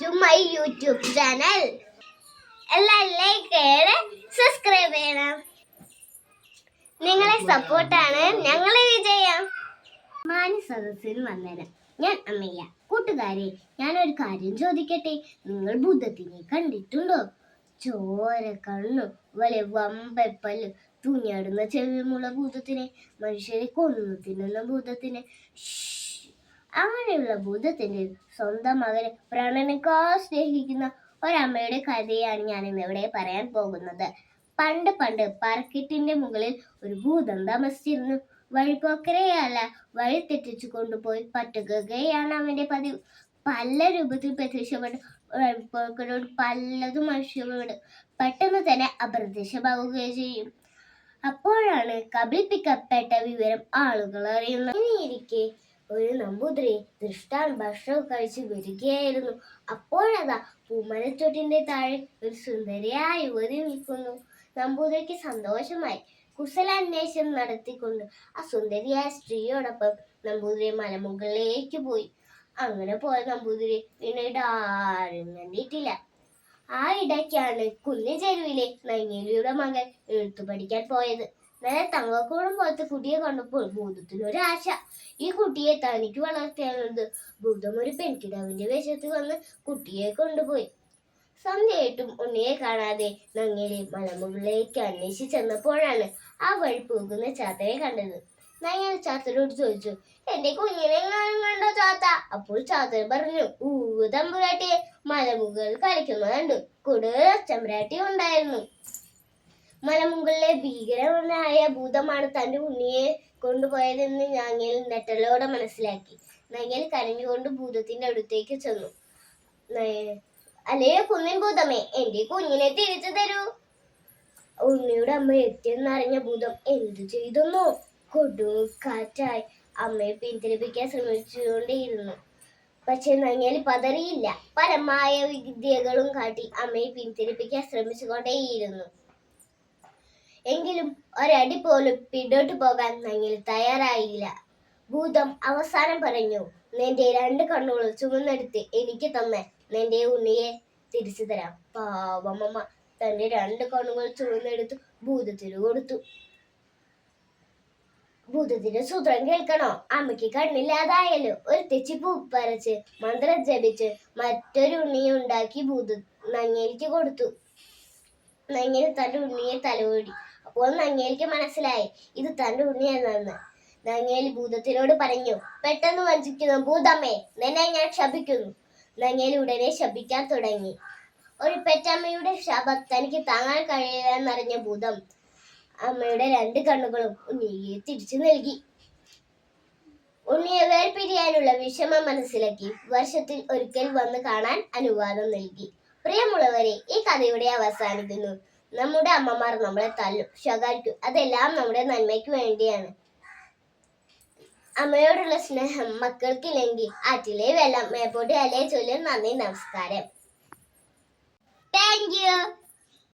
To my YouTube channel. എല്ലാവരും like ചെയ്യണം, subscribe ചെയ്യണം. നിങ്ങളെ സപ്പോർട്ടാണ് ഞങ്ങളെ വിജയം. സദസ്സിൽ വന്നേരം ഞാൻ അമ്മയ്യ. കൂട്ടുകാരെ, ഞാനൊരു കാര്യം ചോദിക്കട്ടെ. നിങ്ങൾ ഭൂതത്തിനെ കണ്ടിട്ടുണ്ടോ? ചോര കണ്ണു, വലിയ വമ്പപ്പല്ല്, തുണിയാടുന്ന ചെവിമുള്ള ഭൂതത്തിനെ, മനുഷ്യരെ കൊന്നു തിന്നുന്ന ഭൂതത്തിനെ. അങ്ങനെയുള്ള ഭൂതത്തിന്റെ സ്വന്തം മകനെ പ്രാണനേക്കാൾ സ്നേഹിക്കുന്ന ഒരമ്മയുടെ കഥയാണ് ഞാൻ ഇന്നിവിടെ പറയാൻ പോകുന്നത്. പണ്ട് പണ്ട് പാറക്കെട്ടിന്റെ മുകളിൽ ഒരു ഭൂതം താമസിച്ചിരുന്നു. വഴിപോക്കരെയല്ല, വഴി തെറ്റിച്ചു കൊണ്ടുപോയി പട്ടുകയാണ് അവന്റെ പതിവ്. പല രൂപത്തിൽ പ്രത്യക്ഷപ്പെട്ട് വഴിപോക്കരോട് പലതും മനുഷ്യരോട് പെട്ടെന്ന് തന്നെ അപ്രത്യക്ഷമാവുകയും ചെയ്യും. അപ്പോഴാണ് കബളിപ്പിക്കപ്പെട്ട വിവരം ആളുകൾ അറിയുന്നത്. ഇനിയിരിക്കെ ഒരു നമ്പൂതിരി ദൃഷ്ടാൻ ഭക്ഷണം കഴിച്ച് വരികയായിരുന്നു. അപ്പോഴതാ പൂമരച്ചോട്ടിന്റെ താഴെ ഒരു സുന്ദരിയായ യുവതി നിൽക്കുന്നു. നമ്പൂതിരിക്ക് സന്തോഷമായി. കുശലാന്വേഷണം നടത്തിക്കൊണ്ട് ആ സുന്ദരിയായ സ്ത്രീയോടൊപ്പം നമ്പൂതിരി മലമുകളിലേക്ക് പോയി. അങ്ങനെ പോയ നമ്പൂതിരി പിന്നീട് ആരും കണ്ടിട്ടില്ല. ആ ഇടയ്ക്കാണ് കുന്നിച്ചെരുവിലെ നൈങ്ങേലിയുടെ മകൻ എഴുത്തു പഠിക്കാൻ പോയത്. നല്ല തങ്കക്കൂടം പോലത്തെ കുട്ടിയെ കണ്ടപ്പോൾ ഭൂതത്തിനൊരാശ. ഈ കുട്ടിയെ തനിക്ക് വളർത്തിയാലുള്ളത്. ഭൂതം ഒരു പെൺകിടാവിന്റെ വേഷത്തിൽ വന്ന് കുട്ടിയെ കൊണ്ടുപോയി. സന്ധ്യയായിട്ടും ഉണ്ണിയെ കാണാതെ നങ്ങേലി മലമുകളിലേക്ക് അന്വേഷിച്ച് ചെന്നപ്പോഴാണ് ആ വഴി പോകുന്ന ചാത്തയെ കണ്ടത്. നങ്ങേലി ചാത്തനോട് ചോദിച്ചു, എന്റെ കുഞ്ഞിനെ കണ്ടോ ചാത്ത? അപ്പോൾ ചാത്തൻ പറഞ്ഞു, തമ്പുരാട്ടിയെ മലമുകളിൽ കളിക്കുന്നത് കണ്ടു. കൂടെ തമ്പുരാട്ടി ഉണ്ടായിരുന്നു. മലമുകളിലെ ഭീകരനായ ഭൂതമാണ് തന്റെ ഉണ്ണിയെ കൊണ്ടുപോയതെന്ന് നങ്ങേലി നെട്ടലോടെ മനസ്സിലാക്കി. നങ്ങേലി കരഞ്ഞുകൊണ്ട് ഭൂതത്തിന്റെ അടുത്തേക്ക് ചെന്നു. അല്ലേ കുന്നിൻ ഭൂതമേ, എന്റെ കുഞ്ഞിനെ തിരിച്ചു തരൂ. ഉണ്ണിയുടെ അമ്മ എത്തിയെന്നറിഞ്ഞ ഭൂതം എന്തു ചെയ്തെന്നോ? കൊടുങ്കാറ്റായി അമ്മയെ പിന്തിരിപ്പിക്കാൻ ശ്രമിച്ചുകൊണ്ടേയിരുന്നു. പക്ഷെ നങ്ങേലി പതറിയില്ല. പരമായ വിദ്യകളും കാട്ടി അമ്മയെ പിന്തിരിപ്പിക്കാൻ ശ്രമിച്ചുകൊണ്ടേയിരുന്നു. എങ്കിലും ഒരടി പോലും പിന്നോട്ട് പോകാൻ നങ്ങേലി തയ്യാറായില്ല. ഭൂതം അവസാനം പറഞ്ഞു, നിന്റെ 2 കണ്ണുകളും ചുമന്നെടുത്ത് എനിക്ക് തന്നെ നിന്റെ ഉണ്ണിയെ തിരിച്ചു തരാം. പാവമമ്മ തന്റെ 2 കണ്ണുകൾ ചുമന്നെടുത്ത് ഭൂതത്തിന് കൊടുത്തു. ഭൂതത്തിന്റെ സൂത്രം കേൾക്കണോ? അമ്മയ്ക്ക് കണ്ണില്ലാതായല്ലോ. ഒരു തെച്ചിപ്പൂ പറിച്ച് മന്ത്രം ജപിച്ച് മറ്റൊരു ഉണ്ണിയെ ഉണ്ടാക്കി ഭൂതം നങ്ങേലിക്ക് കൊടുത്തു. നങ്ങേലി തന്റെ ഉണ്ണിയെ തലോടി. അപ്പോൾ നങ്ങേലിക്ക് മനസ്സിലായി ഇത് തന്റെ ഉണ്ണിയെന്ന്. നങ്ങേലി ഭൂതത്തിനോട് പറഞ്ഞു, പെട്ടെന്ന് വഞ്ചിക്കുന്ന ഭൂതമ്മേ, നിന്നെ ഞാൻ ശപിക്കുന്നു. നങ്ങേലി ഉടനെ ശപിക്കാൻ തുടങ്ങി. ഒരു പെറ്റമ്മയുടെ ശാപം തനിക്ക് താങ്ങാൻ കഴിയില്ലെന്നറിഞ്ഞ ഭൂതം അമ്മയുടെ 2 കണ്ണുകളും ഉണ്ണിയെ തിരിച്ചു നൽകി. ഉണ്ണിയെ വേർപിരിയാനുള്ള വിഷമം മനസ്സിലാക്കി വർഷത്തിൽ ഒരിക്കൽ വന്ന് കാണാൻ അനുവാദം നൽകി. പ്രിയമുള്ളവരെ, ഈ കഥ ഇവിടെ അവസാനിക്കുന്നു. നമ്മുടെ അമ്മമാർ നമ്മളെ തല്ലും, ശകാരിക്കും. അതെല്ലാം നമ്മുടെ നന്മയ്ക്ക് വേണ്ടിയാണ്. അമ്മയോടുള്ള സ്നേഹം മക്കൾക്കില്ലെങ്കിൽ ആറ്റിലെ വെള്ളം മേപ്പോട്ട് അലയെ ചൊല്ലും. നന്ദി, നമസ്കാരം. Thank you.